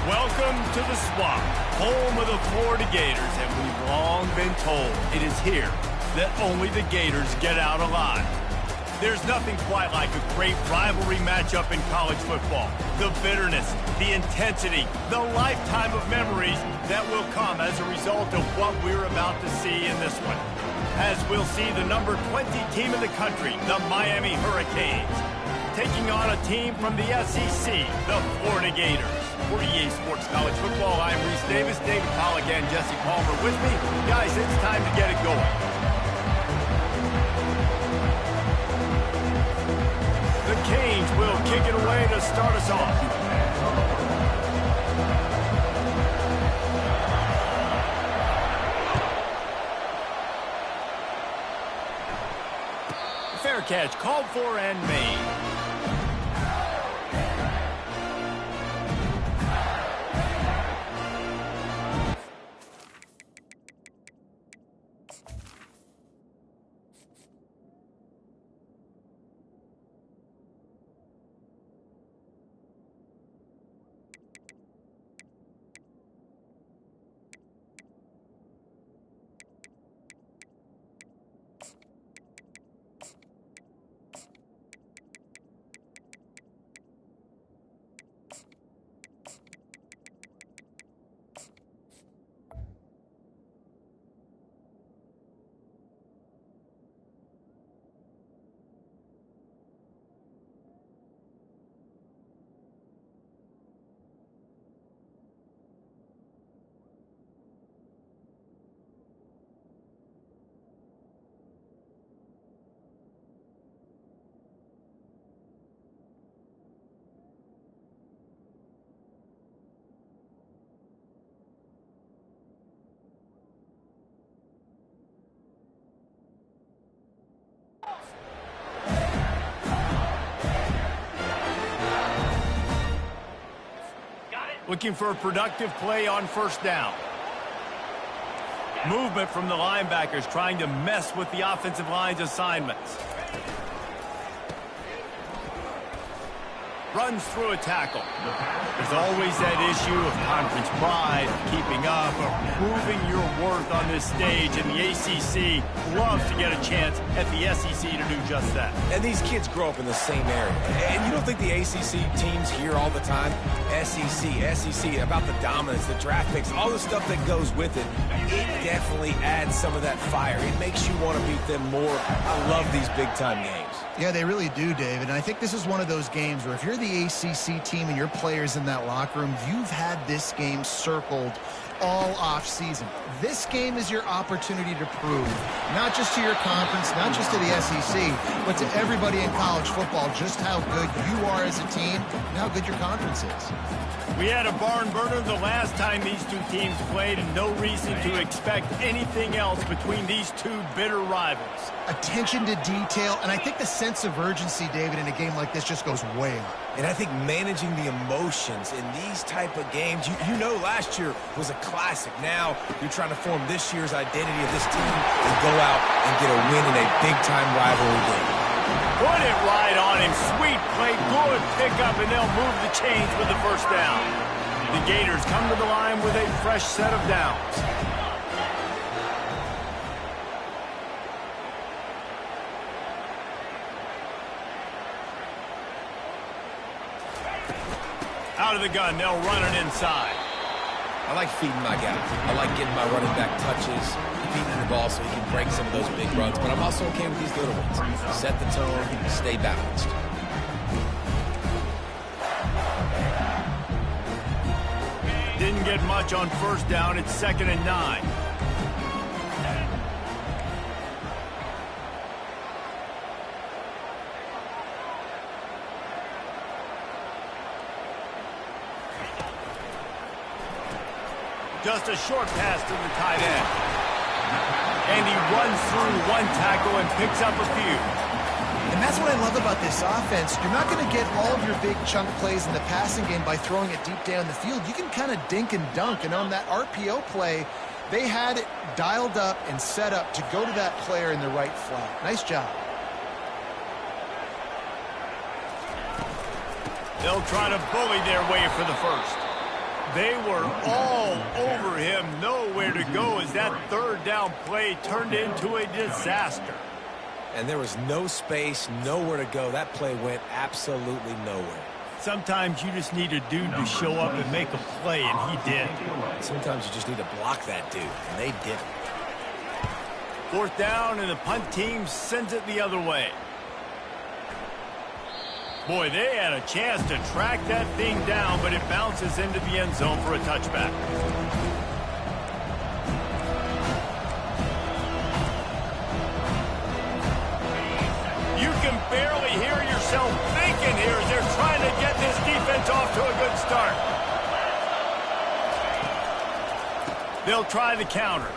Welcome to the Swamp, home of the Florida Gators, and we've long been told it is here that only the Gators get out alive. There's nothing quite like a great rivalry matchup in college football. The bitterness, the intensity, the lifetime of memories that will come as a result of what we're about to see in this one. As we'll see the number 20 team in the country, the Miami Hurricanes, taking on a team from the SEC, the Florida Gators. For EA Sports College Football, I'm Reese Davis, David Pollack, and Jesse Palmer with me. Guys, it's time to get it going. The Canes will kick it away to start us off. Fair catch called for and made. Looking for a productive play on first down. Movement from the linebackers trying to mess with the offensive line's assignments. Runs through a tackle. There's always that issue of conference pride, keeping up, or proving your worth on this stage, and the ACC loves to get a chance at the SEC to do just that. And these kids grow up in the same area. And you don't think the ACC teams hear all the time? SEC, about the dominance, the draft picks, all the stuff that goes with it. It definitely adds some of that fire. It makes you want to beat them more. I love these big-time games. Yeah, they really do, David. And I think this is one of those games where if you're the ACC team and your players in that locker room, you've had this game circled all off-season. This game is your opportunity to prove, not just to your conference, not just to the SEC, but to everybody in college football, just how good you are as a team and how good your conference is. We had a barn burner the last time these two teams played, and no reason to expect anything else between these two bitter rivals. Attention to detail, and I think the sense of urgency, David, in a game like this just goes way up. And I think managing the emotions in these type of games, you know last year was a classic. Now you're trying to form this year's identity of this team and go out and get a win in a big-time rivalry game. Put it right on him. Sweet play, good pickup, and they'll move the chains with the first down. The Gators come to the line with a fresh set of downs. Out of the gun, they'll run it inside. I like feeding my guy. I like getting my running back touches, feeding the ball so he can break some of those big runs, but I'm also okay with these little ones. Set the tone, stay balanced. Didn't get much on first down. It's 2nd and 9. Just a short pass to the tight end. And he runs through one tackle and picks up a few. And that's what I love about this offense. You're not going to get all of your big chunk plays in the passing game by throwing it deep down the field. You can kind of dink and dunk. And on that RPO play, they had it dialed up and set up to go to that player in the right flat. Nice job. They'll try to bully their way for the first. They were all over him, nowhere to go as that third down play turned into a disaster. And there was no space, nowhere to go. That play went absolutely nowhere. Sometimes you just need a dude to show up and make a play, and he did. Sometimes you just need to block that dude, and they did. Fourth down, and the punt team sends it the other way. Boy, they had a chance to track that thing down, but it bounces into the end zone for a touchback. You can barely hear yourself thinking here as they're trying to get this defense off to a good start. They'll try the counter.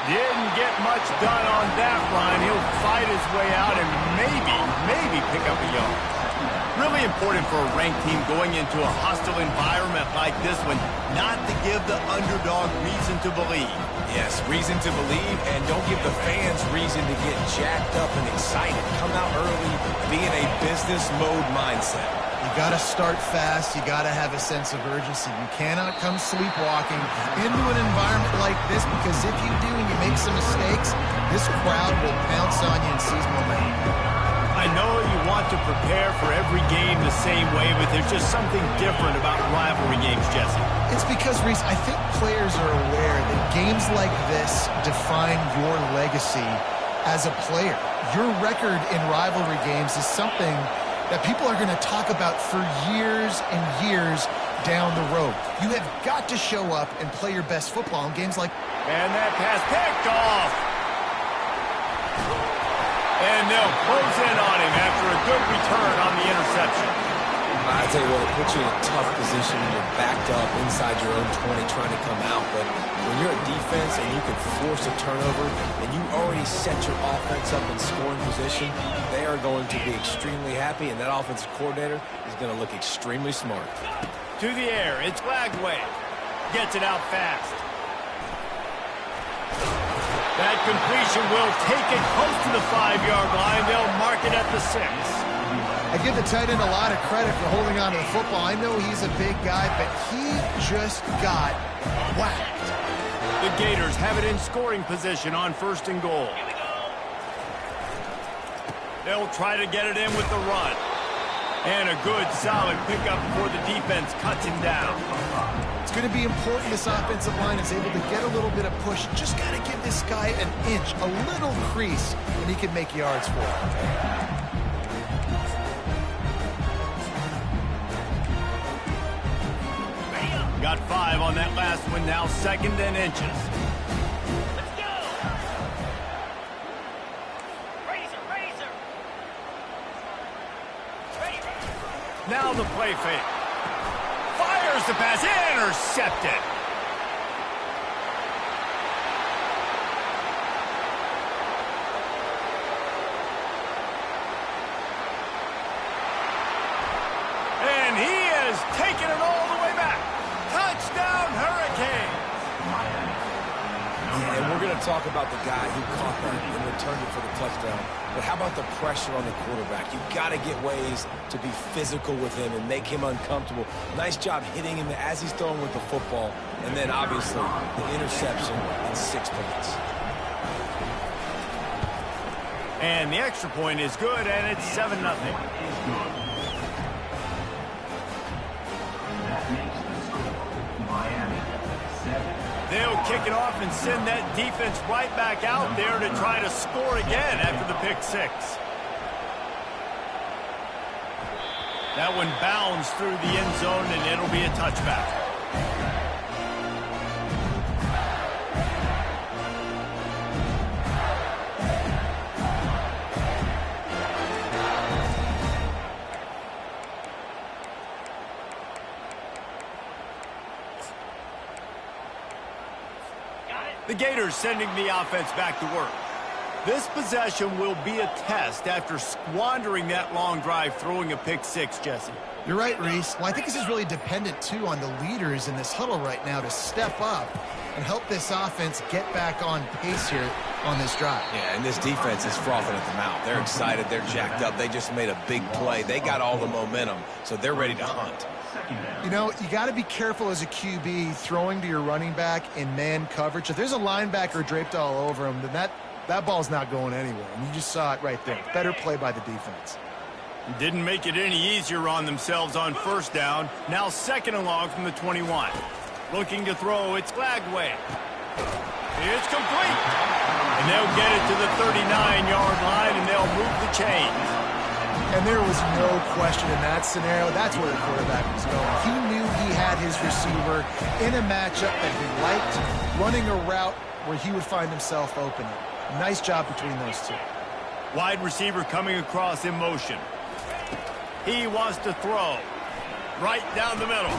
Didn't get much done on that run. He'll fight his way out and maybe pick up a yard. Really important for a ranked team going into a hostile environment like this one not to give the underdog reason to believe. Yes, reason to believe, and don't give the fans reason to get jacked up and excited. Come out early, be in a business mode mindset. You got to start fast. You got to have a sense of urgency. You cannot come sleepwalking into an environment like this, because if you do and you make some mistakes, this crowd will pounce on you and seize momentum. I know you want to prepare for every game the same way, but there's just something different about rivalry games, Jesse. It's because, Reese, I think players are aware that games like this define your legacy as a player. Your record in rivalry games is something that people are going to talk about for years and years down the road. You have got to show up and play your best football in games like... And that pass picked off. And they'll close in on him after a good return on the interception. I tell you what, it puts you in a tough position when you're backed up inside your own 20 trying to come out. But when you're a defense and you can force a turnover and you already set your offense up in scoring position, they are going to be extremely happy, and that offensive coordinator is going to look extremely smart. To the air, it's Lagway. Gets it out fast. That completion will take it close to the 5-yard line. They'll mark it at the 6. I give the tight end a lot of credit for holding on to the football. I know he's a big guy, but he just got whacked. The Gators have it in scoring position on 1st and goal. They'll try to get it in with the run. And a good, solid pickup before the defense cuts him down. It's going to be important this offensive line is able to get a little bit of push. Just got to give this guy an inch, a little crease, and he can make yards for it. Got 5 on that last one, now 2nd and inches. Let's go! Razor, razor! Ready, ready. Now the play fake. Fires the pass, intercepted. And he has taken it all the way back. Touchdown, Hurricanes! And we're going to talk about the guy who caught that and returned it for the touchdown. But how about the pressure on the quarterback? You've got to get ways to be physical with him and make him uncomfortable. Nice job hitting him as he's throwing with the football. And then, obviously, the interception and 6 points. And the extra point is good, and it's 7-0. They'll kick it off and send that defense right back out there to try to score again after the pick 6. That one bounds through the end zone, and it'll be a touchback. The Gators sending the offense back to work. This possession will be a test after squandering that long drive throwing a pick 6, Jesse. You're right, Reese. Well, I think this is really dependent, too, on the leaders in this huddle right now to step up and help this offense get back on pace here on this drive. Yeah, and this defense is frothing at the mouth. They're excited. They're jacked up. They just made a big play. They got all the momentum, so they're ready to hunt. You know, you got to be careful as a QB throwing to your running back in man coverage. If there's a linebacker draped all over him, then that ball's not going anywhere. And you just saw it right there. Better play by the defense. Didn't make it any easier on themselves on first down. Now second and long from the 21. Looking to throw, it's Flagway. It's complete. And they'll get it to the 39-yard line, and they'll move the chains. And there was no question in that scenario. That's where the quarterback was going. He knew he had his receiver in a matchup that he liked, running a route where he would find himself open. Nice job between those two. Wide receiver coming across in motion. He wants to throw right down the middle.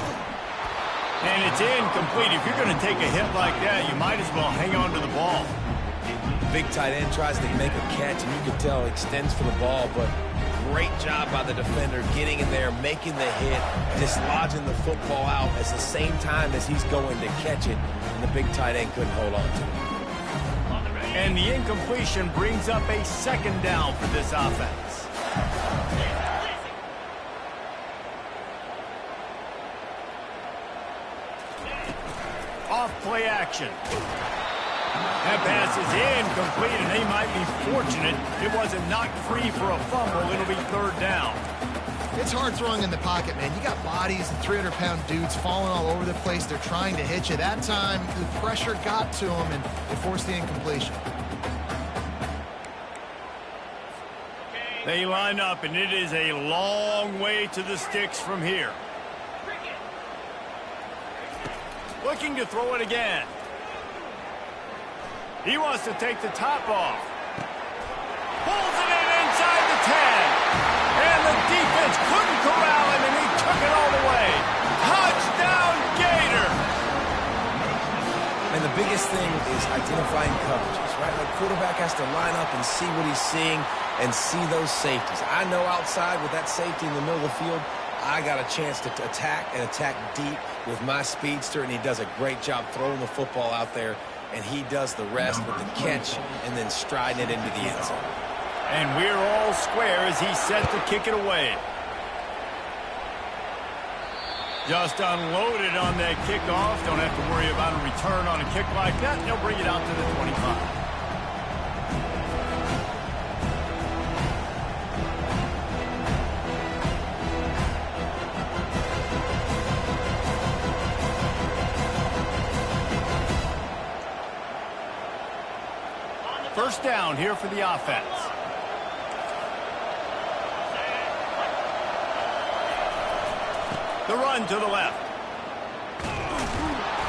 And it's incomplete. If you're going to take a hit like that, you might as well hang on to the ball. Big tight end tries to make a catch, and you can tell extends for the ball, but great job by the defender getting in there, making the hit, dislodging the football out at the same time as he's going to catch it, and the big tight end couldn't hold on to it. And the incompletion brings up a second down for this offense. Off play action. That pass is incomplete, and they might be fortunate it wasn't knocked free for a fumble. It'll be third down. It's hard throwing in the pocket, man. You got bodies and 300-pound dudes falling all over the place. They're trying to hit you. That time, the pressure got to them, and it forced the incompletion. They line up, and it is a long way to the sticks from here. Looking to throw it again. He wants to take the top off. Pulls it in inside the 10. And the defense couldn't corral him, and he took it all the way. Touchdown, Gator! And the biggest thing is identifying coverages, right? The quarterback has to line up and see what he's seeing and see those safeties. I know outside with that safety in the middle of the field, I got a chance to attack and attack deep with my speedster, and he does a great job throwing the football out there, and he does the rest with the catch and then striding it into the end zone. And we're all square as he's set to kick it away. Just unloaded on that kickoff. Don't have to worry about a return on a kick like that. They'll bring it out to the 25. First down here for the offense. The run to the left.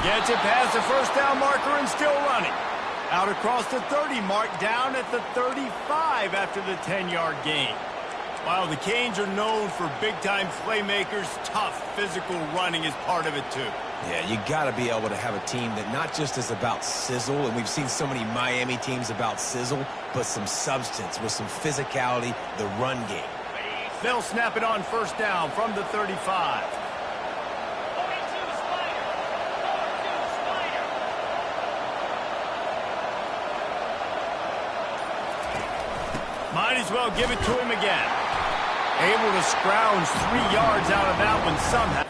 Gets it past the first down marker and still running. Out across the 30 mark, down at the 35 after the 10-yard gain. While the Canes are known for big-time playmakers, tough physical running is part of it too. Yeah, you got to be able to have a team that not just is about sizzle, and we've seen so many Miami teams about sizzle, but some substance with some physicality, the run game. They'll snap it on first down from the 35. Might as well give it to him again. Able to scrounge 3 yards out of that one somehow.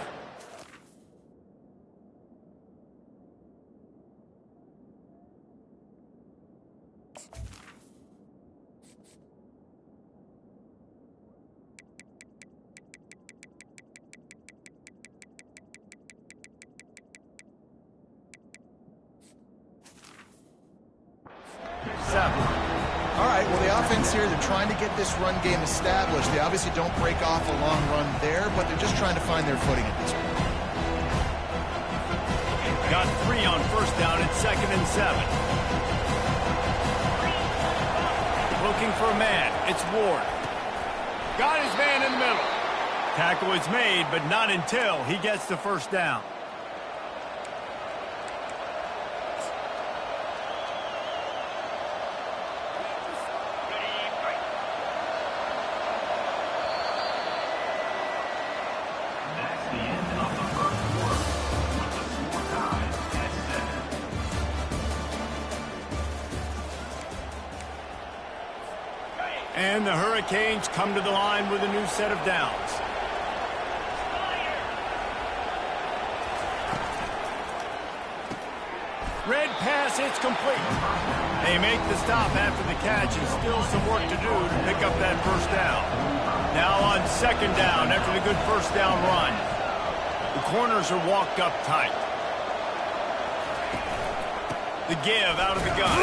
All right, well, the offense here, they're trying to get this run game established. They obviously don't break off a long run there, but they're just trying to find their footing at this point. Got 3 on first down at 2nd and 7. Looking for a man. It's Ward. Got his man in the middle. Tackle is made, but not until he gets the first down. And the Hurricanes come to the line with a new set of downs. pass, it's complete. They make the stop after the catch and still some work to do to pick up that first down. Now on second down after the good first down run. The corners are walked up tight. The give out of the gun.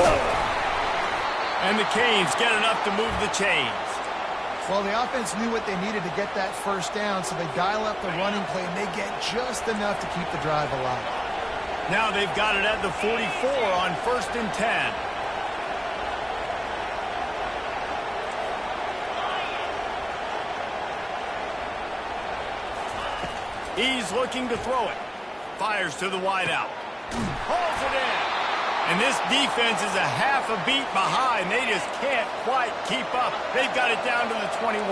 And the Canes get enough to move the chains. Well, the offense knew what they needed to get that first down, so they dial up the running play, and they get just enough to keep the drive alive. Now they've got it at the 44 on 1st and 10. He's looking to throw it. Fires to the wideout. Hauls it in. And this defense is a half a beat behind. They just can't quite keep up. They've got it down to the 21.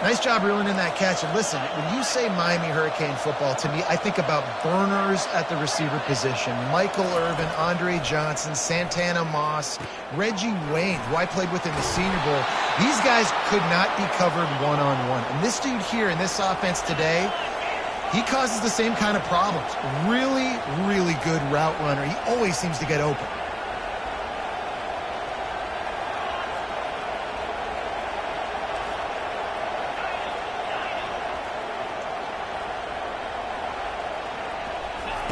Nice job reeling in that catch. And listen, when you say Miami Hurricane football, to me, I think about burners at the receiver position. Michael Irvin, Andre Johnson, Santana Moss, Reggie Wayne, who I played with in the Senior Bowl. These guys could not be covered one-on-one. And this dude here in this offense today, he causes the same kind of problems. Really, really good route runner. He always seems to get open.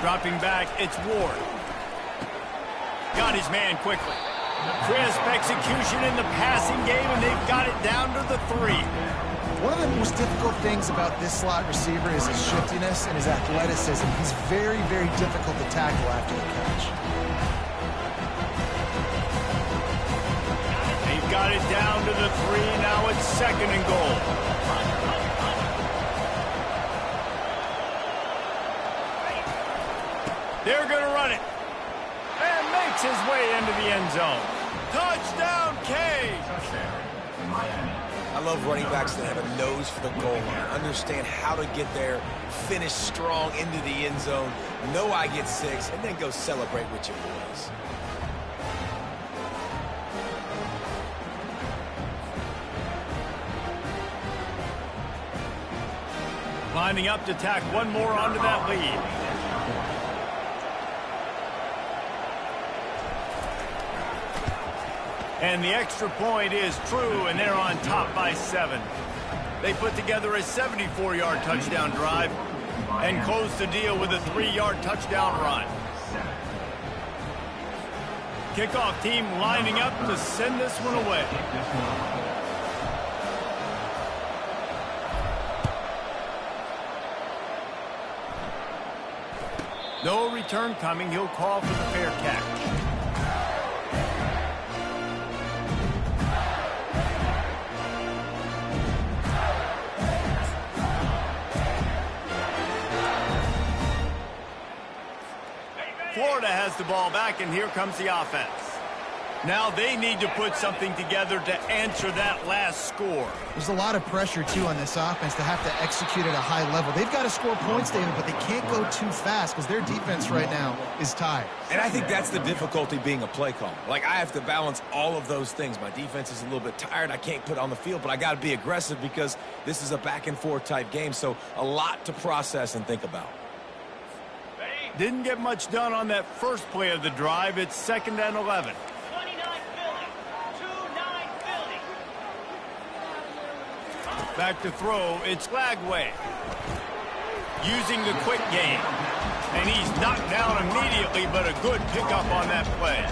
Dropping back, it's Ward. Got his man quickly. Crisp execution in the passing game, and they've got it down to the 3. One of the most difficult things about this slot receiver is his shiftiness and his athleticism. He's very, very difficult to tackle after the catch. They've got it down to the 3. Now it's 2nd and goal. They're going to run it. And makes his way into the end zone. Touchdown, Canes! I love running backs that have a nose for the goal line, understand how to get there, finish strong into the end zone, know I get 6, and then go celebrate with your boys. Lining up to tack one more onto that lead. And the extra point is true, and they're on top by 7. They put together a 74-yard touchdown drive and close the deal with a 3-yard touchdown run. Kickoff team lining up to send this one away. No return coming. He'll call for the fair catch. Florida has the ball back, and here comes the offense. Now they need to put something together to answer that last score. There's a lot of pressure, too, on this offense to have to execute at a high level. They've got to score points, David, but they can't go too fast because their defense right now is tired. And I think that's the difficulty being a play caller. Like, I have to balance all of those things. My defense is a little bit tired. I can't put on the field, but I got to be aggressive because this is a back-and-forth type game, so a lot to process and think about. Didn't get much done on that first play of the drive. It's 2nd and 11. 29 Philly. 2-9 Philly. Back to throw. It's Lagway. Using the quick game. And he's knocked down immediately, but a good pickup on that play.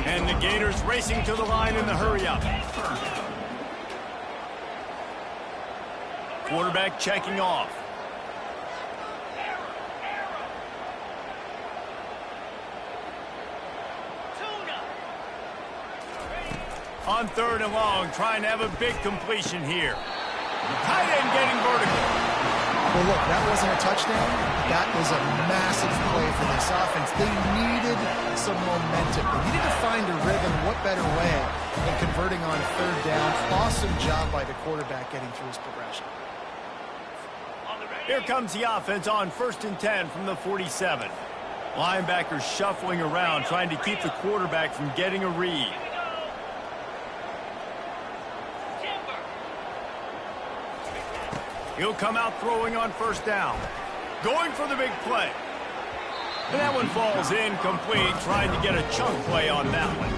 And the Gators racing to the line in the hurry-up. Quarterback checking off. On 3rd and long, trying to have a big completion here. Tight end getting vertical. Well, look, that wasn't a touchdown. That was a massive play for this offense. They needed some momentum. They needed to find a rhythm. What better way than converting on 3rd down? Awesome job by the quarterback getting through his progression. Here comes the offense on 1st and 10 from the 47. Linebackers shuffling around, trying to keep the quarterback from getting a read. He'll come out throwing on 1st down. Going for the big play. And that one falls incomplete, trying to get a chunk play on that one.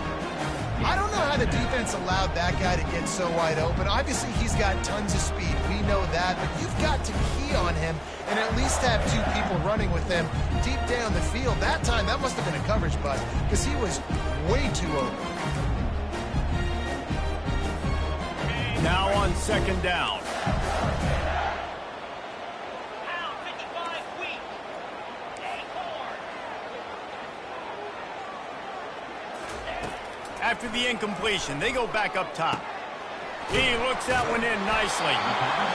I don't know how the defense allowed that guy to get so wide open. Obviously, he's got tons of speed. We know that, but you've got to key on him and at least have two people running with him deep down the field. That time, that must have been a coverage bust because he was way too open. Now on second down. After the incompletion, they go back up top. He looks that one in nicely.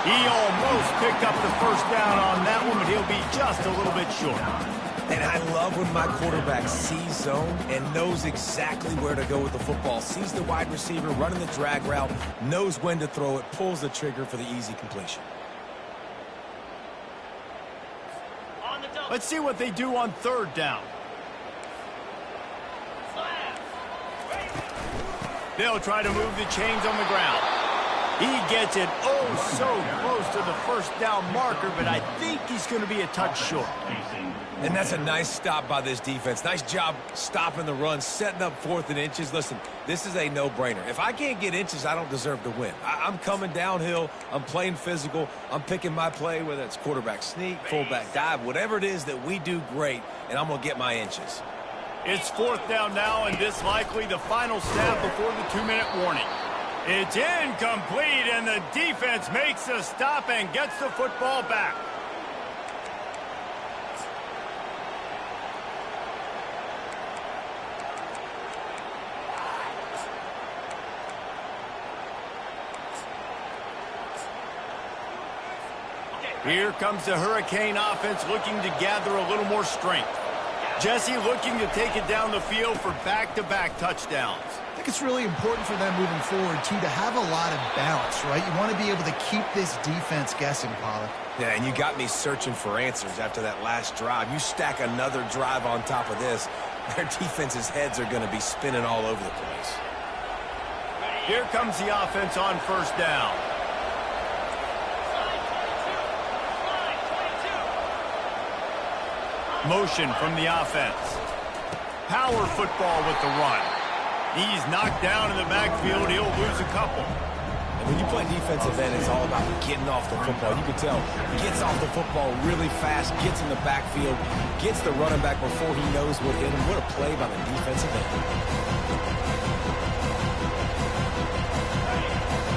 He almost picked up the first down on that one, but he'll be just a little bit short. And I love when my quarterback sees zone and knows exactly where to go with the football. Sees the wide receiver running the drag route, knows when to throw it, pulls the trigger for the easy completion. Let's see what they do on third down. They'll try to move the chains on the ground. He gets it oh so close to the first down marker, but I think he's going to be a touch short. And that's a nice stop by this defense. Nice job stopping the run, setting up 4th and inches. Listen, this is a no-brainer. If I can't get inches, I don't deserve to win. I'm coming downhill. I'm playing physical. I'm picking my play, whether it's quarterback sneak, fullback dive, whatever it is that we do great, and I'm going to get my inches. It's 4th down now, and this likely the final snap before the 2-minute warning. It's incomplete, and the defense makes a stop and gets the football back. Here comes the Hurricane offense looking to gather a little more strength. Jesse looking to take it down the field for back-to-back touchdowns. I think it's really important for them moving forward, too, to have a lot of balance, right? You want to be able to keep this defense guessing, Pollard. Yeah, and you got me searching for answers after that last drive. You stack another drive on top of this, their defense's heads are going to be spinning all over the place. Here comes the offense on first down. Motion from the offense. Power football with the run. He's knocked down in the backfield. He'll lose a couple. And when you play defensive end, it's all about getting off the football. You can tell, gets off the football really fast, gets in the backfield, gets the running back before he knows what hit him. What a play by the defensive end.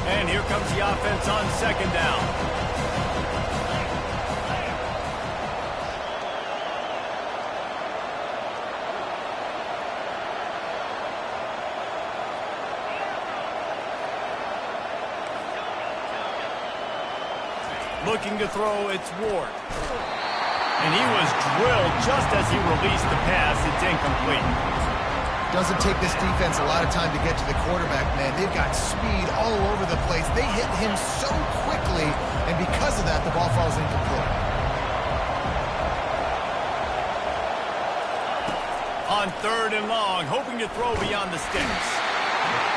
And here comes the offense on second down. Looking to throw, it's Ward. And he was drilled just as he released the pass. It's incomplete. Doesn't take this defense a lot of time to get to the quarterback, man. They've got speed all over the place. They hit him so quickly, and because of that, the ball falls incomplete. On third and long, hoping to throw beyond the sticks.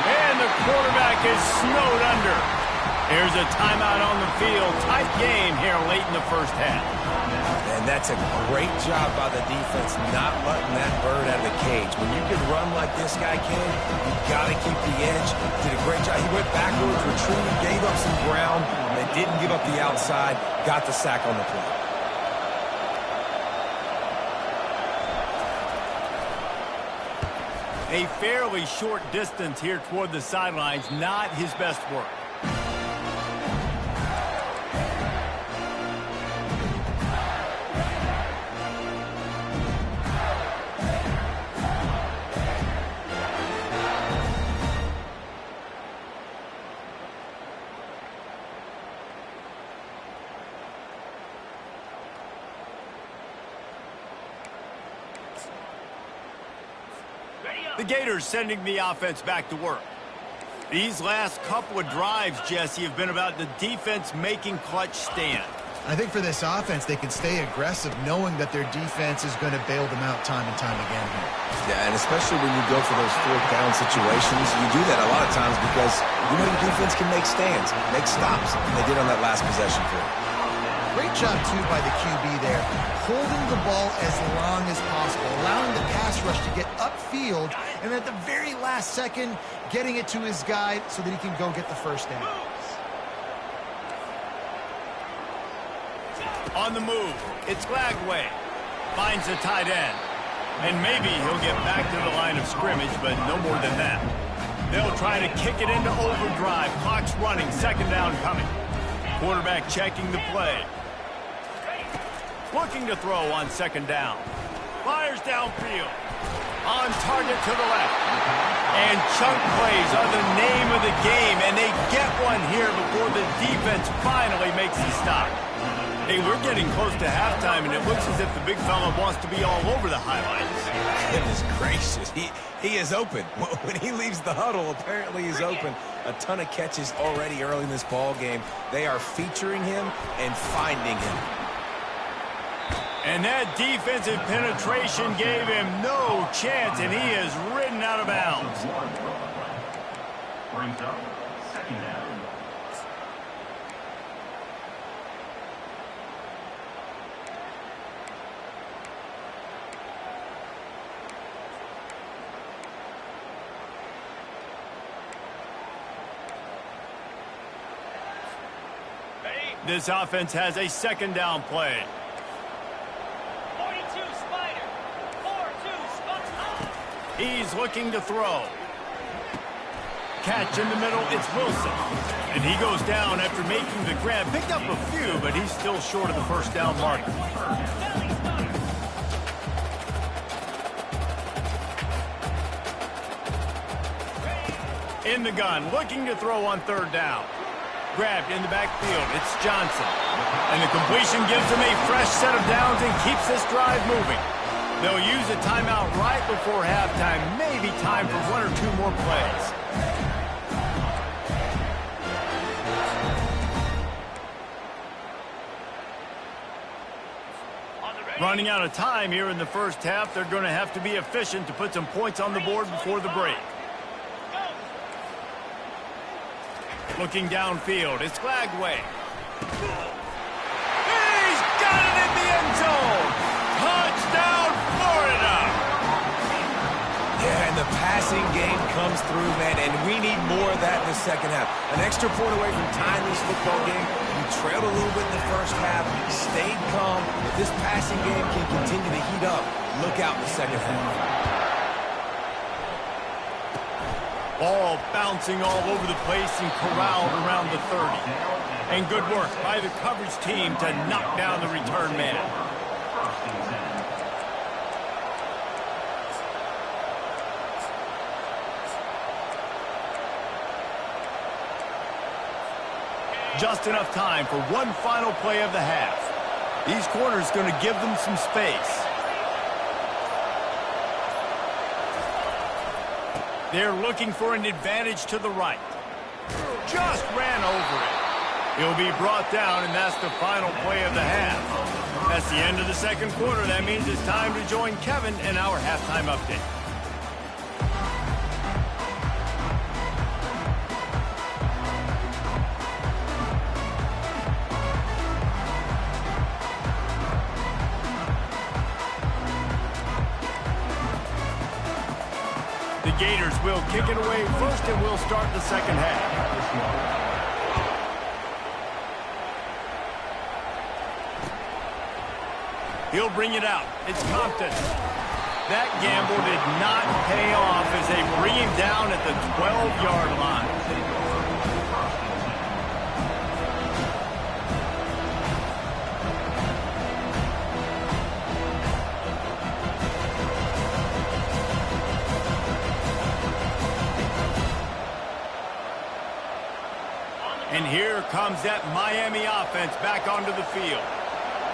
And the quarterback is snowed under. Here's a timeout on the field. Tight game here late in the first half. And that's a great job by the defense not letting that bird out of the cage. When you can run like this guy can, you got to keep the edge. Did a great job. He went backwards, retreated, gave up some ground, and didn't give up the outside. Got the sack on the play. A fairly short distance here toward the sidelines. Not his best work. The Gators sending the offense back to work. These last couple of drives, Jesse, have been about the defense making clutch stand. I think for this offense, they can stay aggressive knowing that their defense is going to bail them out time and time again here. Yeah, and especially when you go for those 4th down situations, you do that a lot of times because you know your defense can make stands, make stops, and they did on that last possession for you. Great job, too, by the QB there, holding the ball as long as possible, allowing the pass rush to get upfield, and at the very last second, getting it to his guy so that he can go get the first down. On the move, it's Glagway. Finds the tight end. And maybe he'll get back to the line of scrimmage, but no more than that. They'll try to kick it into overdrive. Clock's running, second down coming. Quarterback checking the play. Looking to throw on second down. Fires downfield. On target to the left. And chunk plays are the name of the game, and they get one here before the defense finally makes the stop. Hey, we're getting close to halftime, and it looks as if the big fella wants to be all over the highlights. Goodness gracious. He is open. When he leaves the huddle, apparently he's open. A ton of catches already early in this ball game. They are featuring him and finding him. And that defensive penetration gave him no chance, and he is ridden out of bounds. Brings up second down. This offense has a second down play. 42 Spider. 4-2 Spider. He's looking to throw. Catch in the middle, it's Wilson. And he goes down after making the grab. Picked up a few, but he's still short of the first down marker. In the gun, looking to throw on third down. Grabbed in the backfield, it's Johnson. And the completion gives them a fresh set of downs and keeps this drive moving. They'll use a timeout right before halftime, maybe time for one or two more plays. Running out of time here in the first half, they're going to have to be efficient to put some points on the board before the break. Looking downfield, it's Glagway. He's got it in the end zone! Touchdown, Florida! Yeah, and the passing game comes through, man, and we need more of that in the second half. An extra point away from tying this football game. You trailed a little bit in the first half, stayed calm. If this passing game can continue to heat up, look out in the second half. Ball bouncing all over the place and corralled around the 30. And good work by the coverage team to knock down the return man. Just enough time for one final play of the half. These corners going to give them some space. They're looking for an advantage to the right. Just ran over it. He'll be brought down, and that's the final play of the half. That's the end of the second quarter. That means it's time to join Kevin in our halftime update. The Gators will kick it away first, and we'll start the second half. He'll bring it out. It's Compton. That gamble did not pay off as they bring him down at the 12-yard line. And here comes that Miami offense back onto the field.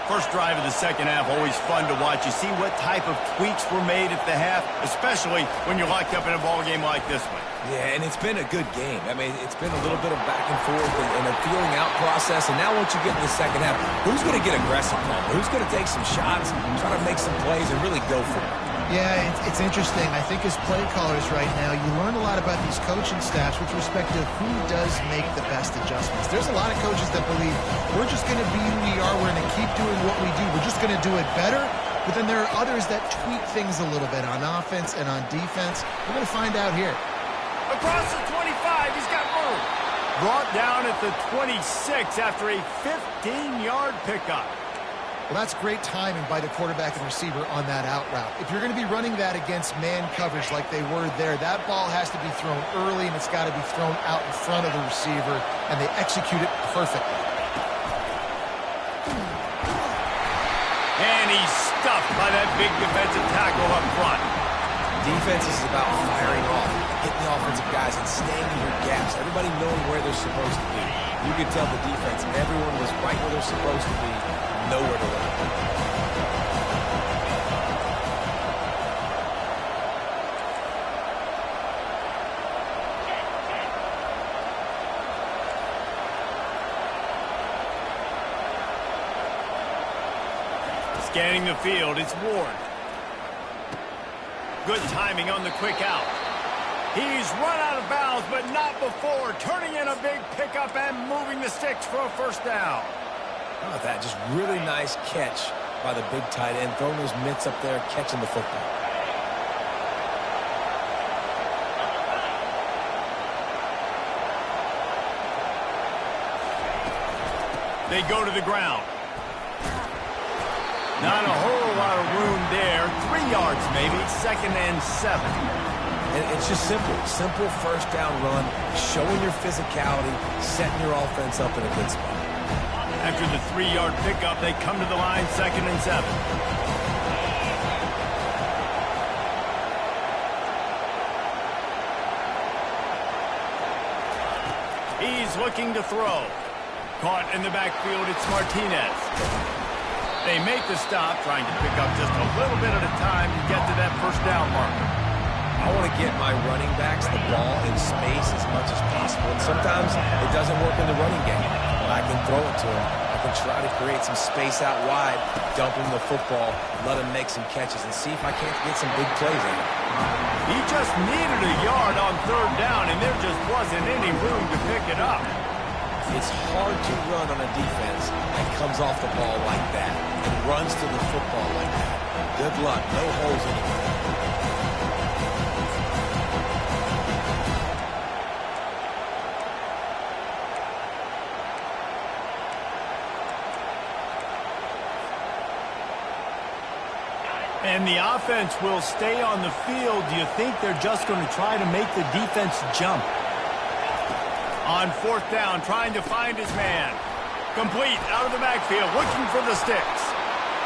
First drive of the second half, always fun to watch. You see what type of tweaks were made at the half, especially when you're locked up in a ball game like this one. Yeah, and it's been a good game. I mean, it's been a little bit of back and forth and a feeling out process. And now once you get in the second half, who's going to get aggressive now? Who's going to take some shots, try to make some plays, and really go for it? Yeah, it's interesting. I think as play callers right now, you learn a lot about these coaching staffs with respect to who does make the best adjustments. There's a lot of coaches that believe we're just going to be who we are. We're going to keep doing what we do. We're just going to do it better. But then there are others that tweak things a little bit on offense and on defense. We're going to find out here. Across the 25, he's got room. Brought down at the 26 after a 15-yard pickup. Well, that's great timing by the quarterback and receiver on that out route. If you're going to be running that against man coverage like they were there, that ball has to be thrown early, and it's got to be thrown out in front of the receiver, and they execute it perfectly. And he's stuffed by that big defensive tackle up front. Defense is about firing off, hitting the offensive guys, and staying in your gaps. Everybody knowing where they're supposed to be. You could tell the defense, everyone was right where they're supposed to be, nowhere to run. Scanning the field, it's Ward. Good timing on the quick out. He's run out of bounds, but not before turning in a big pickup and moving the sticks for a first down. How about that? Just really nice catch by the big tight end, throwing those mitts up there, catching the football. They go to the ground. Not a whole lot of room there. 3 yards maybe, 2nd and 7. And it's just simple. Simple first down run, showing your physicality, setting your offense up in a good spot. After the 3-yard pickup, they come to the line, 2nd and 7. He's looking to throw. Caught in the backfield, it's Martinez. They make the stop, trying to pick up just a little bit at a time to get to that first down marker. I want to get my running backs the ball in space as much as possible. And sometimes it doesn't work in the running game, but I can throw it to him. I can try to create some space out wide, dump him the football, let him make some catches, and see if I can't get some big plays in it. He just needed a yard on 3rd down, and there just wasn't any room to pick it up. It's hard to run on a defense that comes off the ball like that and runs to the football like that. Good luck. No holes anywhere. And the offense will stay on the field. Do you think they're just going to try to make the defense jump? On 4th down, trying to find his man. Complete, out of the backfield, looking for the sticks.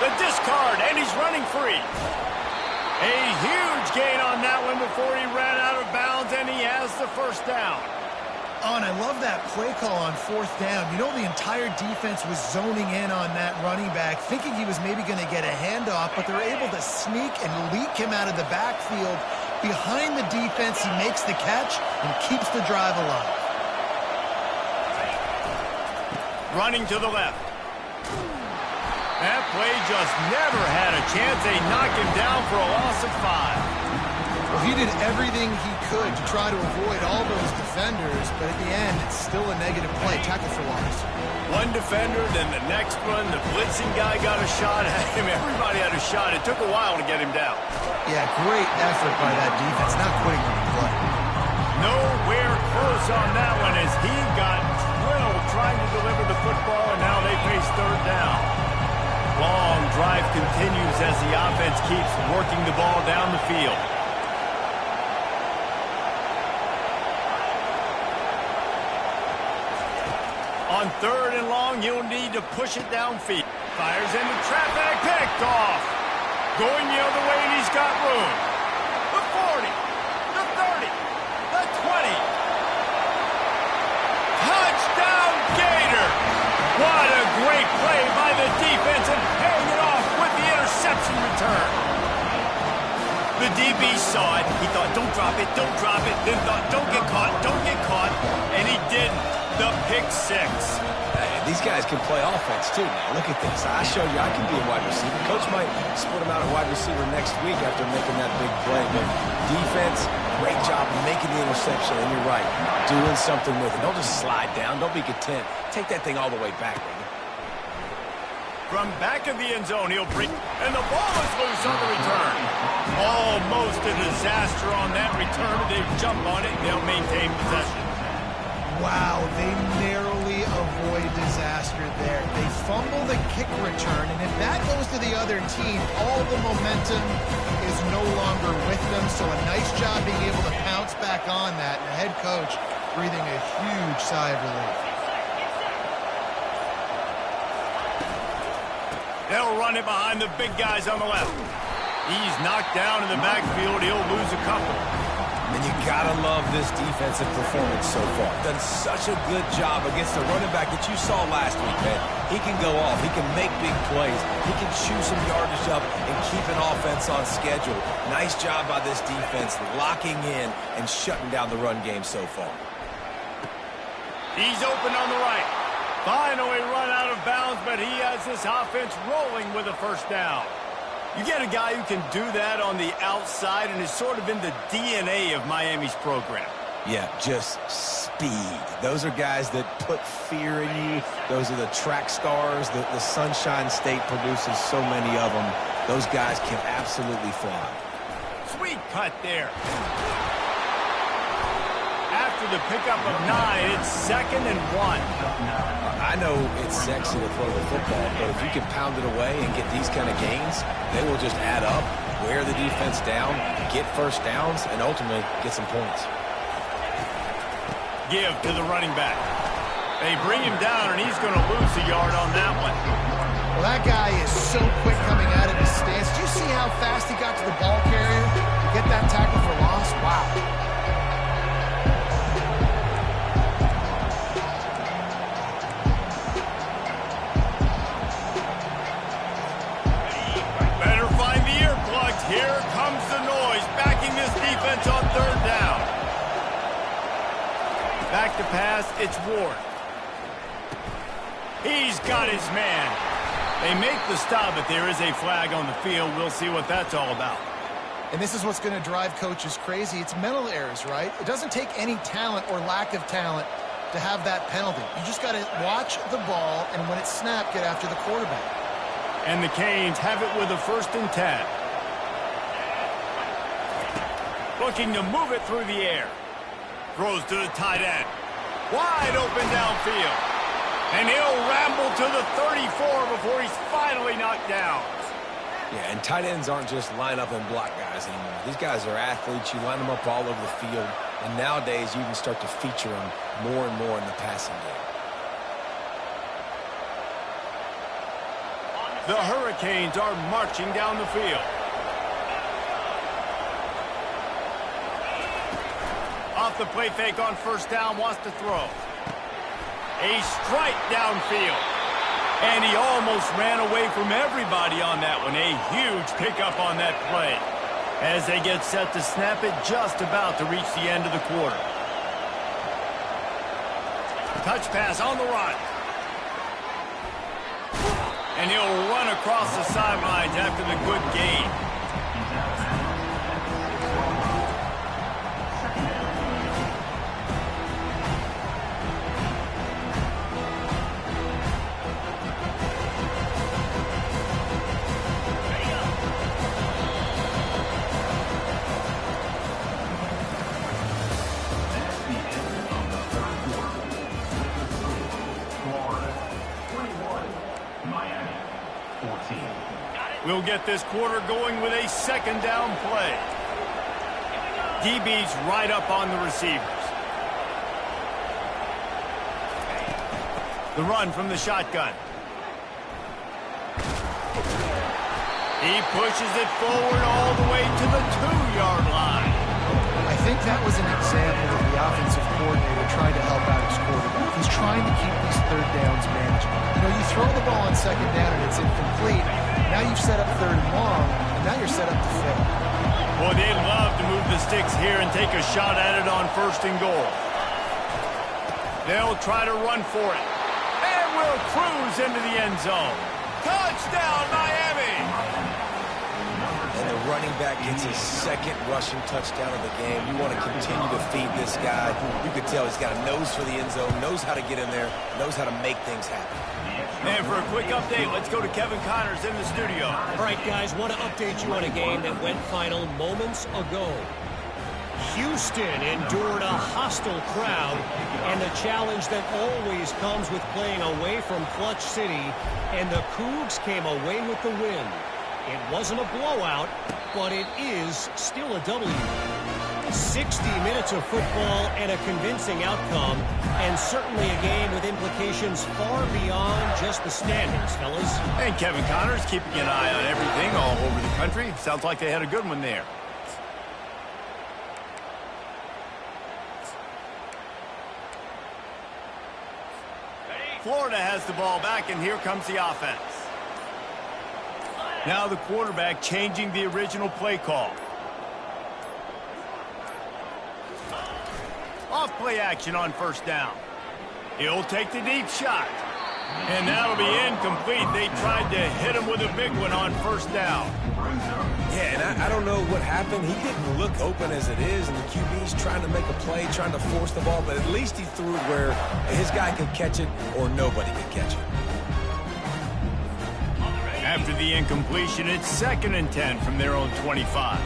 The discard, and he's running free. A huge gain on that one before he ran out of bounds, and he has the first down. Oh, and I love that play call on 4th down. You know, the entire defense was zoning in on that running back, thinking he was maybe going to get a handoff, but they're able to sneak and leak him out of the backfield. Behind the defense, he makes the catch and keeps the drive alive. Running to the left. That play just never had a chance. They knock him down for a loss of 5. Well, he did everything he could to try to avoid all those defenders, but at the end, it's still a negative play. Tackle for loss. One defender, then the next one. The blitzing guy got a shot at him. Everybody had a shot. It took a while to get him down. Yeah, great effort by that defense, not quitting on the play. Nowhere close on that one as he got drilled trying to deliver the football, and now they face 3rd down. Long drive continues as the offense keeps working the ball down the field. On 3rd and long, he'll need to push it downfield. Fires into traffic, picked off. Going the other way, and he's got room. The 40, the 30, the 20. Touchdown, Gator! What a great play by the defense and paying it off with the interception return. The DB saw it. He thought, don't drop it, don't drop it. Then thought, don't get caught, and he didn't. The pick 6. These guys can play offense, too. Now, look at this. I showed you I can be a wide receiver. Coach might split him out at wide receiver next week after making that big play. But defense, great job making the interception. And you're right, doing something with it. Don't just slide down. Don't be content. Take that thing all the way back, baby. From back of the end zone, he'll bring, and the ball is loose on the return. Almost a disaster on that return. They jump on it, and they'll maintain possession. Wow, they narrowly avoid disaster there. They fumble the kick return, and if that goes to the other team, all the momentum is no longer with them. So a nice job being able to pounce back on that, and the head coach breathing a huge sigh of relief. They'll run it behind the big guys on the left. He's knocked down in the backfield. He'll lose a couple. And you gotta love this defensive performance so far. Done such a good job against the running back that you saw last week, man. He can go off. He can make big plays. He can chew some yardage up and keep an offense on schedule. Nice job by this defense locking in and shutting down the run game so far. He's open on the right. Finally run out of bounds, but he has this offense rolling with a first down. You get a guy who can do that on the outside and is sort of in the DNA of Miami's program. Yeah, just speed. Those are guys that put fear in you. Those are the track stars that the Sunshine State produces so many of them. Those guys can absolutely fly. Sweet cut there. After the pickup of 9, it's 2nd and 1. I know it's sexy to throw the football, but if you can pound it away and get these kind of gains, they will just add up, wear the defense down, get first downs, and ultimately get some points. Give to the running back. They bring him down, and he's going to lose a yard on that one. Well, that guy is so quick coming out of his stance. Do you see how fast he got to the ball carrier to get that tackle for loss? Wow. Here comes the noise, backing this defense on 3rd down. Back to pass, it's Ward. He's got his man. They make the stop, but there is a flag on the field. We'll see what that's all about. And this is what's going to drive coaches crazy. It's mental errors, right? It doesn't take any talent or lack of talent to have that penalty. You just got to watch the ball, and when it's snapped, get after the quarterback. And the Canes have it with a 1st and 10. Looking to move it through the air. Throws to the tight end. Wide open downfield. And he'll ramble to the 34 before he's finally knocked down. Yeah, and tight ends aren't just line up and block guys anymore. These guys are athletes. You line them up all over the field. And nowadays, you can start to feature them more and more in the passing game. The Hurricanes are marching down the field. Off the play fake on 1st down, wants to throw. A strike downfield. And he almost ran away from everybody on that one. A huge pickup on that play. As they get set to snap it, just about to reach the end of the quarter. Touch pass on the run. And he'll run across the sidelines after the good gain. We'll get this quarter going with a 2nd down play. DB's right up on the receivers. The run from the shotgun. He pushes it forward all the way to the 2-yard line. I think that was an example of the offensive coordinator trying to help out his quarterback. He's trying to keep these 3rd downs manageable. You know, you throw the ball on 2nd down and it's incomplete. Now you've set up 3rd and long, and now you're set up to fail. Boy, they'd love to move the sticks here and take a shot at it on 1st and goal. They'll try to run for it. And will cruise into the end zone. Touchdown, Miami! back gets his second rushing touchdown of the game. You want to continue to feed this guy. You can tell he's got a nose for the end zone, knows how to get in there, knows how to make things happen. And for a quick update, let's go to Kevin Connors in the studio. All right, guys, want to update you on a game that went final moments ago. Houston endured a hostile crowd and the challenge that always comes with playing away from Clutch City, and the Cougs came away with the win. It wasn't a blowout, but it is still a W. 60 minutes of football and a convincing outcome, and certainly a game with implications far beyond just the standings, fellas. And Kevin Connors keeping an eye on everything all over the country. Sounds like they had a good one there. Florida has the ball back, and here comes the offense. Now the quarterback changing the original play call. Off play action on first down. He'll take the deep shot. And that'll be incomplete. They tried to hit him with a big one on first down. Yeah, and I don't know what happened. He didn't look open as it is, and the QB's trying to make a play, trying to force the ball, but at least he threw it where his guy could catch it or nobody could catch it. After the incompletion, it's 2nd and 10 from their own 25.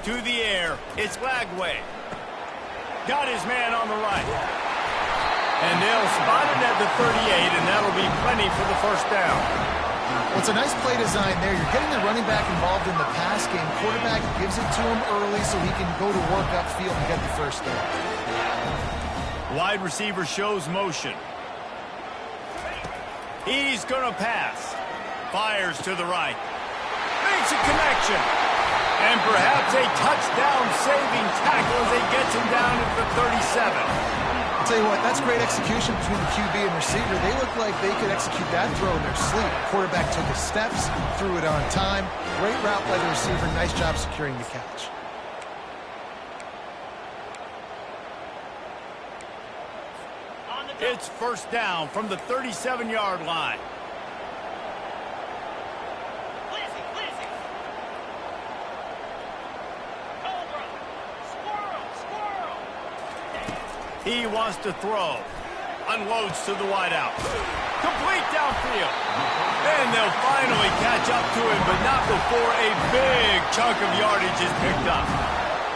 To the air, it's Lagway. Got his man on the right. And they'll spot it at the 38, and that'll be plenty for the first down. Well, it's a nice play design there. You're getting the running back involved in the pass game. Quarterback gives it to him early so he can go to work upfield and get the first down. Wide receiver shows motion. He's going to pass. Fires to the right. Makes a connection. And perhaps a touchdown-saving tackle as he gets him down at the 37. I'll tell you what, that's great execution between the QB and receiver. They look like they could execute that throw in their sleep. Quarterback took his steps, threw it on time. Great route by the receiver. Nice job securing the catch. It's first down from the 37-yard line. He wants to throw. Unloads to the wideout. Complete downfield. And they'll finally catch up to him, but not before a big chunk of yardage is picked up.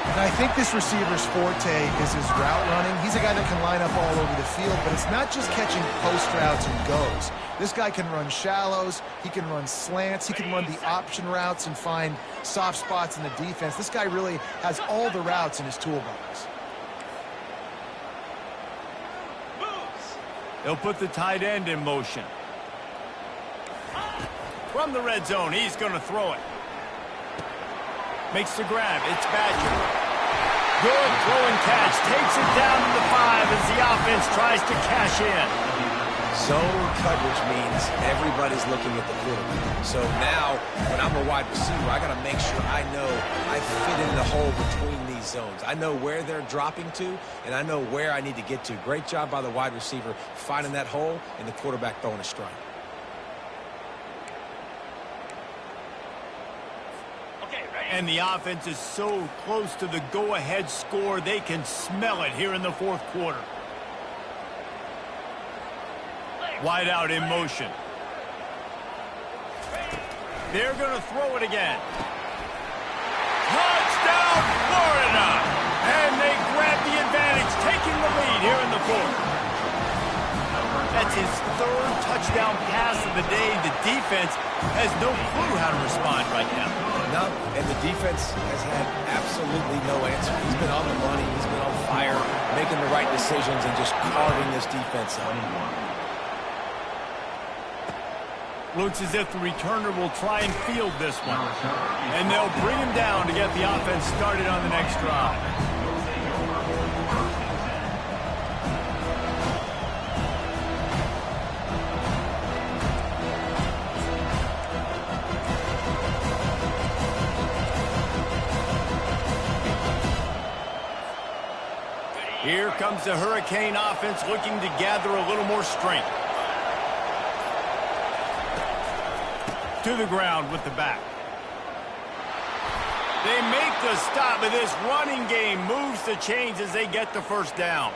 And I think this receiver's forte is his route running. He's a guy that can line up all over the field, but it's not just catching post routes and goes. This guy can run shallows, he can run slants, he can run the option routes and find soft spots in the defense. This guy really has all the routes in his toolbox. They'll put the tight end in motion. From the red zone, he's going to throw it. Makes the grab. It's Badger. Good throw and catch. Takes it down to the 5 as the offense tries to cash in. Zone coverage means everybody's looking at the quarterback. So now, when I'm a wide receiver, I got to make sure I know I fit in the hole between these zones. I know where they're dropping to, and I know where I need to get to. Great job by the wide receiver finding that hole, and the quarterback throwing a strike. And the offense is so close to the go-ahead score, they can smell it here in the fourth quarter. Wide out in motion. They're going to throw it again. Touchdown, Florida! And they grab the advantage, taking the lead here in the fourth. That's his 3rd touchdown pass of the day. The defense has no clue how to respond right now. No, and the defense has had absolutely no answer. He's been on the money. He's been on fire, making the right decisions and just carving this defense up. Looks as if the returner will try and field this one. And they'll bring him down to get the offense started on the next drive. Here comes the Hurricane offense looking to gather a little more strength. to the ground with the back. They make the stop, but this running game moves the chains as they get the first down.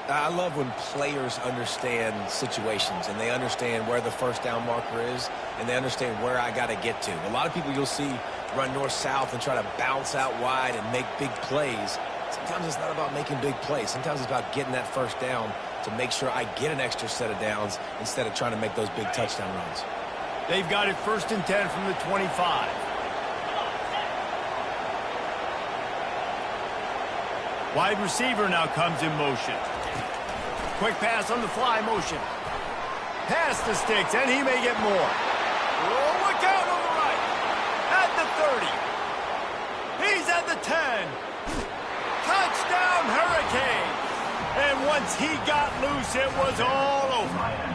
I love when players understand situations and they understand where the first down marker is and they understand where I got to get to. A lot of people you'll see run north-south and try to bounce out wide and make big plays. Sometimes it's not about making big plays. Sometimes it's about getting that first down to make sure I get an extra set of downs instead of trying to make those big touchdown runs. They've got it 1st and 10 from the 25. Wide receiver now comes in motion. Quick pass on the fly motion. Pass the sticks, and he may get more. Oh, look out on the right. At the 30. He's at the 10. Touchdown, Hurricane. And once he got loose, it was all over.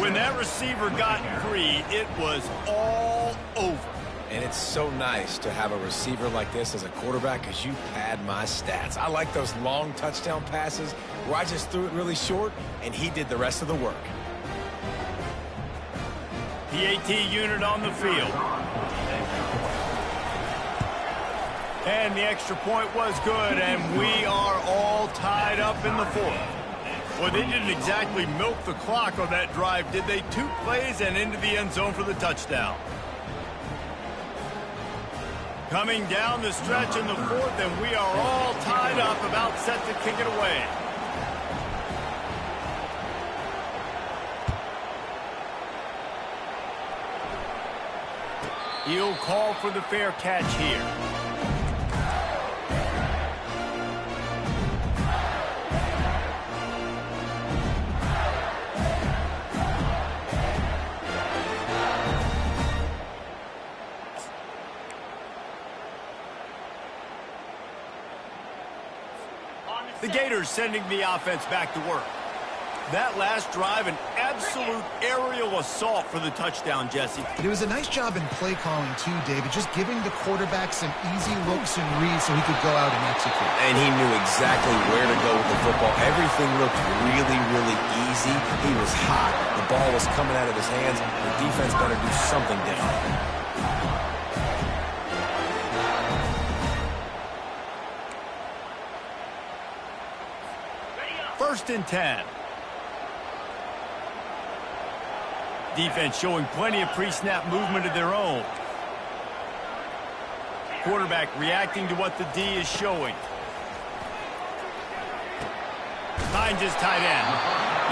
When that receiver got free, it was all over. And it's so nice to have a receiver like this as a quarterback because you pad my stats. I like those long touchdown passes where I just threw it really short and he did the rest of the work. PAT unit on the field. And the extra point was good, and we are all tied up in the 4th. Well, they didn't exactly milk the clock on that drive, did they? 2 plays and into the end zone for the touchdown. Coming down the stretch in the 4th, and we are all tied up, about set to kick it away. He'll call for the fair catch here. The Gators sending the offense back to work. That last drive, an absolute aerial assault for the touchdown, Jesse. It was a nice job in play calling, too, David, just giving the quarterback some easy looks and reads so he could go out and execute. And he knew exactly where to go with the football. Everything looked really, really easy. He was hot. The ball was coming out of his hands. The defense better do something different. 1st and 10. Defense showing plenty of pre-snap movement of their own. Quarterback reacting to what the D is showing. Finds his tight end.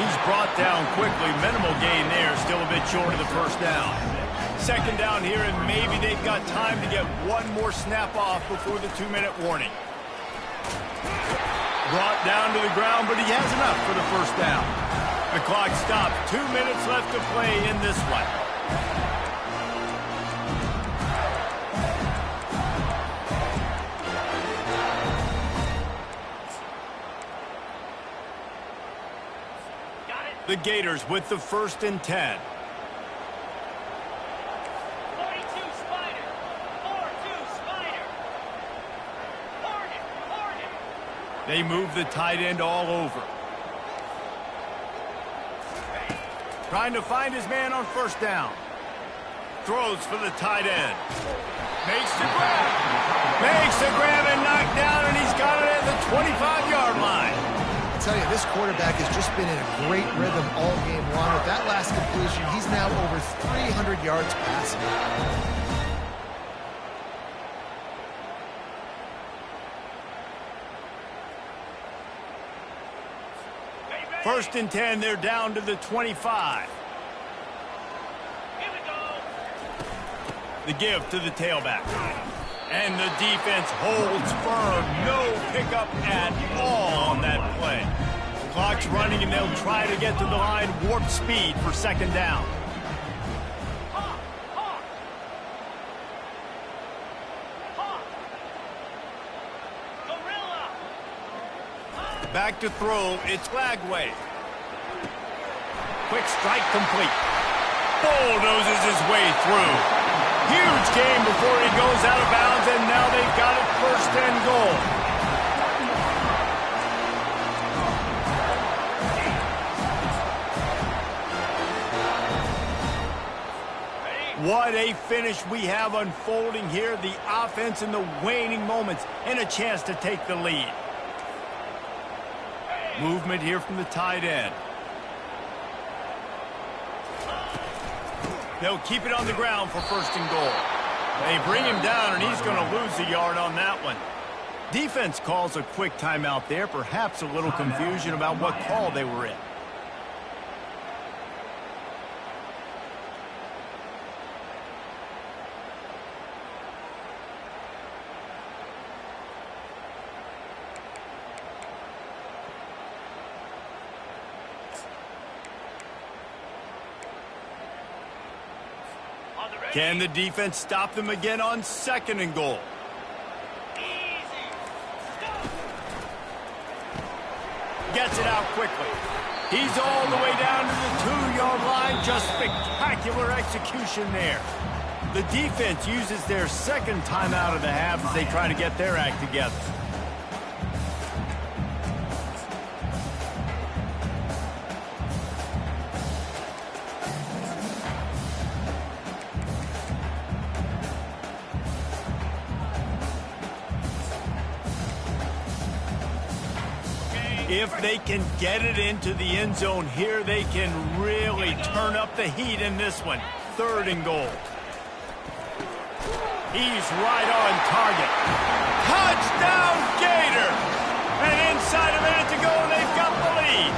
He's brought down quickly. Minimal gain there. Still a bit short of the first down. 2nd down here, and maybe they've got time to get one more snap off before the 2-minute warning. Brought down to the ground, but he has enough for the first down. The clock stopped. 2 minutes left to play in this one. The Gators with the 1st and 10. 42 Spider. 4-2 Spider. Hornet. They move the tight end all over. Trying to find his man on first down. Throws for the tight end. Makes the grab. Makes the grab and knocked down, and he's got it at the 25-yard line. I tell you, this quarterback has just been in a great rhythm all game long. With that last completion, he's now over 300 yards passing. 1st and 10, they're down to the 25. Here we go. The give to the tailback. And the defense holds firm. No pickup at all on that play. Clock's running, and they'll try to get to the line warp speed for 2nd down. Back to throw, it's Lagway. Quick strike complete. Bulldozes his way through. Huge game before he goes out of bounds, and now they've got it 1st and goal. What a finish we have unfolding here. The offense in the waning moments and a chance to take the lead. Movement here from the tight end. They'll keep it on the ground for first and goal. They bring him down, and he's going to lose a yard on that one. Defense calls a quick timeout there. Perhaps a little confusion about what call they were in. Can the defense stop them again on second and goal? Gets it out quickly. He's all the way down to the 2-yard line. Just spectacular execution there. The defense uses their second timeout of the half as they try to get their act together. If they can get it into the end zone here, they can really turn up the heat in this one. Third and goal. He's right on target. Touchdown, Gator! And inside a minute to go, they've got the lead.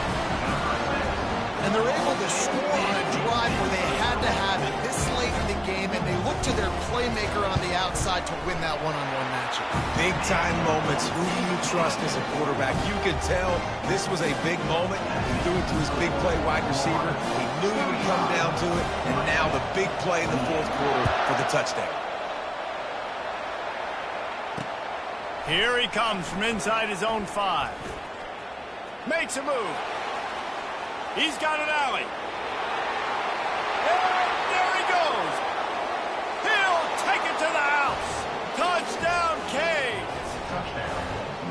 And they're able to score on a drive where they had to have it this late in the game, and they look to their playmaker on the outside to win that one-on-one matchup. Big-time moments. Who do you trust as a quarterback? You could tell this was a big moment. He threw it to his big play wide receiver. He knew he would come down to it, and now the big play in the fourth quarter for the touchdown. Here he comes from inside his own 5. Makes a move. He's got an alley. And there he goes. He'll take it to the house. Touchdown, Canes.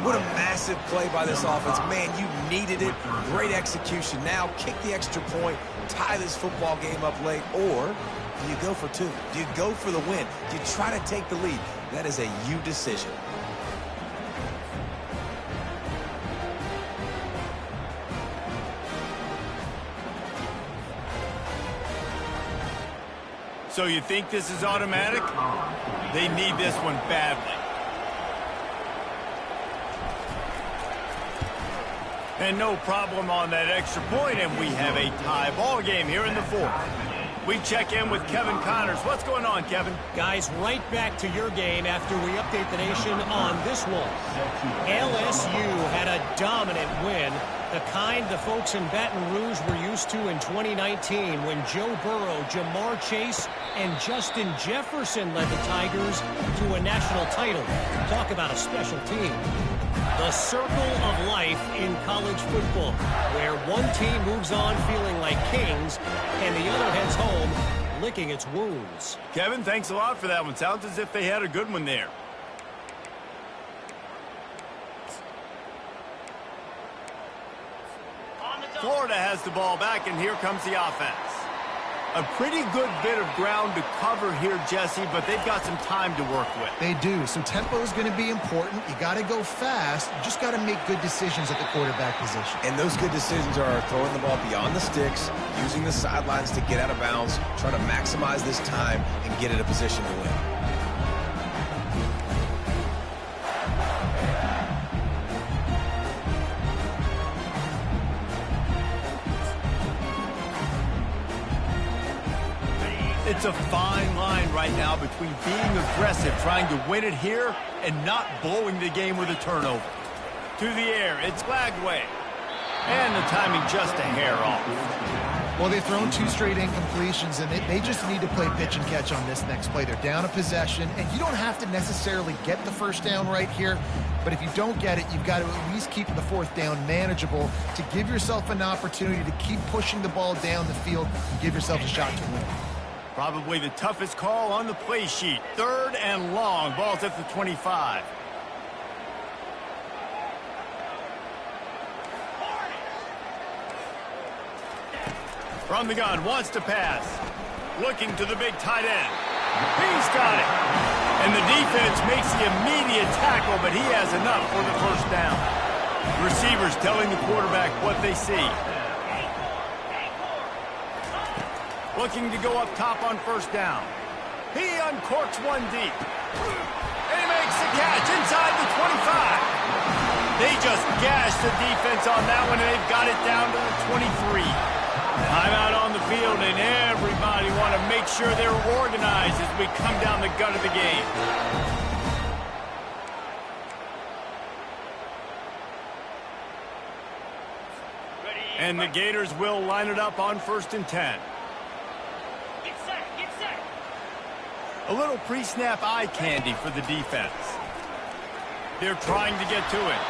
What a massive play by this offense. Man, you needed it. Great execution. Now kick the extra point, tie this football game up late, or do you go for 2? Do you go for the win? Do you try to take the lead? That is a you decision. So you think this is automatic? They need this one badly. And no problem on that extra point, and we have a tie ball game here in the 4th. We check in with Kevin Connors. What's going on, Kevin? Guys, right back to your game after we update the nation on this one. LSU had a dominant win, the kind the folks in Baton Rouge were used to in 2019 when Joe Burrow, Jamar Chase, and Justin Jefferson led the Tigers to a national title. Talk about a special team. The circle of life in college football, where one team moves on feeling like kings and the other heads home licking its wounds. Kevin, thanks a lot for that one. Sounds as if they had a good one there. Florida has the ball back, and here comes the offense. A pretty good bit of ground to cover here, Jesse, but they've got some time to work with. They do. Some tempo is going to be important. You got to go fast. You just got to make good decisions at the quarterback position. And those good decisions are throwing the ball beyond the sticks, using the sidelines to get out of bounds, trying to maximize this time and get in a position to win. It's a fine line right now between being aggressive, trying to win it here, and not blowing the game with a turnover. To the air, it's Glagway. And the timing just a hair off. Well, they've thrown 2 straight incompletions, and they just need to play pitch and catch on this next play. They're down a possession, and you don't have to necessarily get the first down right here, but if you don't get it, you've got to at least keep the 4th down manageable to give yourself an opportunity to keep pushing the ball down the field and give yourself a shot to win. Probably the toughest call on the play sheet. 3rd and long. Ball's at the 25. From the gun, wants to pass. Looking to the big tight end. He's got it. And the defense makes the immediate tackle, but he has enough for the first down. Receivers telling the quarterback what they see. Looking to go up top on first down. He uncorks one deep. And he makes the catch inside the 25. They just gashed the defense on that one, and they've got it down to the 23. Timeout on the field, and everybody want to make sure they're organized as we come down the gut of the game. And the Gators will line it up on 1st and 10. Get set, get set. A little pre-snap eye candy for the defense. They're trying to get to it.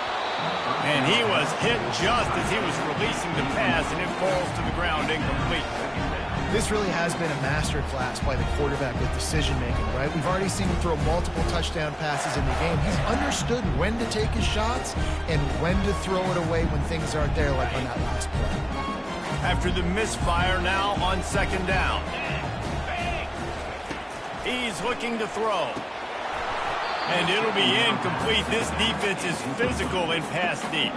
And he was hit just as he was releasing the pass, and it falls to the ground incomplete. This really has been a masterclass by the quarterback with decision-making, right? We've already seen him throw multiple touchdown passes in the game. He's understood when to take his shots and when to throw it away when things aren't there, like on that last play. After the misfire, now on 2nd down. He's looking to throw. And it'll be incomplete. This defense is physical and pass deep.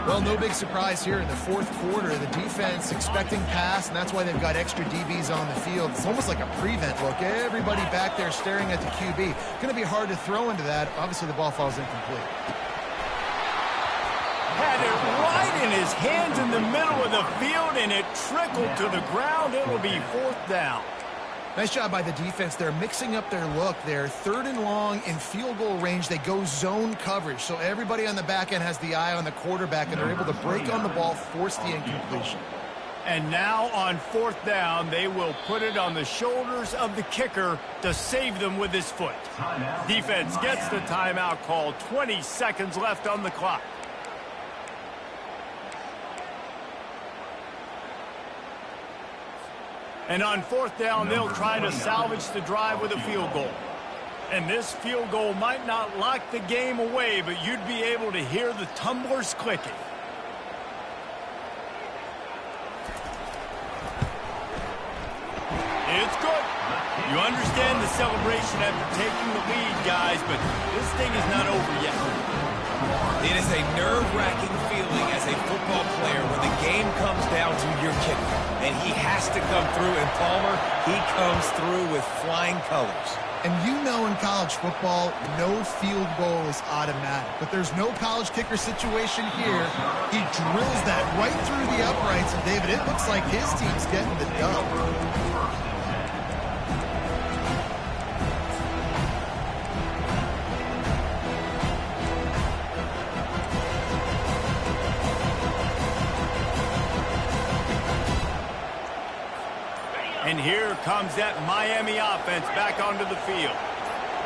Well, no big surprise here in the 4th quarter. The defense expecting pass, and that's why they've got extra DBs on the field. It's almost like a prevent look. Everybody back there staring at the QB. Going to be hard to throw into that. Obviously, the ball falls incomplete. Had it right in his hands in the middle of the field, and it trickled to the ground. It'll be 4th down. Nice job by the defense. They're mixing up their look. They're 3rd and long in field goal range. They go zone coverage. So everybody on the back end has the eye on the quarterback, and they're able to break on the ball, force the incompletion. And now on 4th down, they will put it on the shoulders of the kicker to save them with his foot. Defense gets the timeout call. 20 seconds left on the clock. And on 4th down, they'll try to salvage the drive with a field goal. And this field goal might not lock the game away, but you'd be able to hear the tumblers clicking. It's good. You understand the celebration after taking the lead, guys, but this thing is not over yet. It is a nerve-wracking feeling as a football player when the game comes down to your kicker. And he has to come through, and Palmer, he comes through with flying colors. And you know in college football, no field goal is automatic. But there's no college kicker situation here. He drills that right through the uprights, and David, it looks like his team's getting the dub. And here comes that Miami offense back onto the field.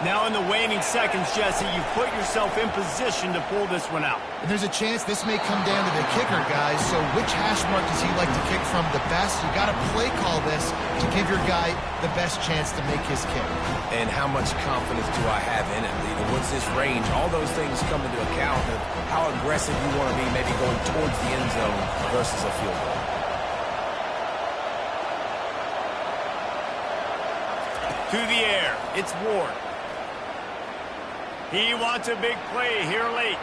Now in the waning seconds, Jesse, you put yourself in position to pull this one out. And there's a chance this may come down to the kicker, guys. So which hash mark does he like to kick from the best? You got to play call this to give your guy the best chance to make his kick. And how much confidence do I have in it? What's his range? All those things come into account of how aggressive you want to be, maybe going towards the end zone versus a field goal. To the air, it's Ward. He wants a big play here late.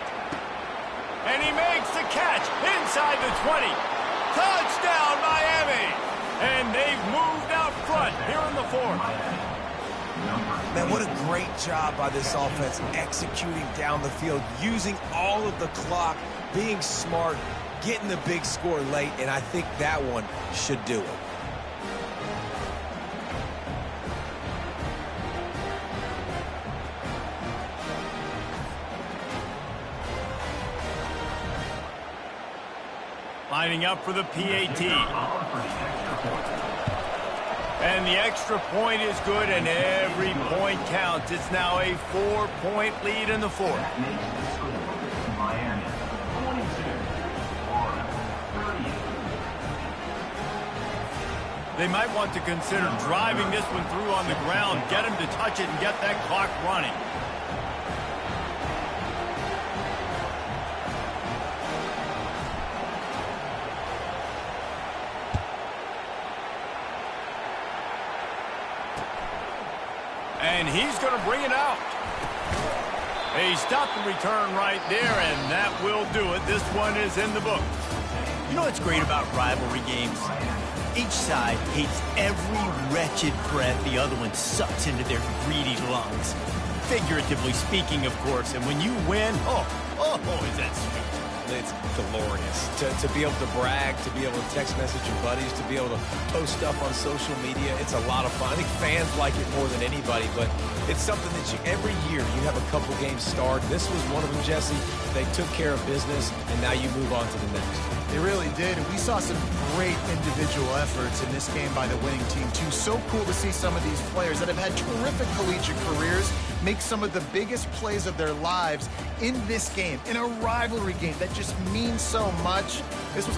And he makes the catch inside the 20. Touchdown, Miami! And they've moved out front here in the 4th. Man, what a great job by this offense executing down the field, using all of the clock, being smart, getting the big score late, and I think that one should do it. Lining up for the PAT. And the extra point is good, and every point counts. It's now a 4-point lead in the 4th. They might want to consider driving this one through on the ground, get him to touch it, and get that clock running. And he's going to bring it out. He stopped the return right there, and that will do it. This one is in the book. You know what's great about rivalry games? Each side hates every wretched breath the other one sucks into their greedy lungs. Figuratively speaking, of course. And when you win, oh, is that sweet. It's glorious to be able to brag, to be able to text message your buddies, to be able to post stuff on social media. It's a lot of fun. I think fans like it more than anybody, but it's something that every year you have a couple games start. This was one of them, Jesse. They took care of business, and now you move on to the next. They really did, and we saw some great individual efforts in this game by the winning team, too. So cool to see some of these players that have had terrific collegiate careers make some of the biggest plays of their lives in this game, in a rivalry game that just means so much. This was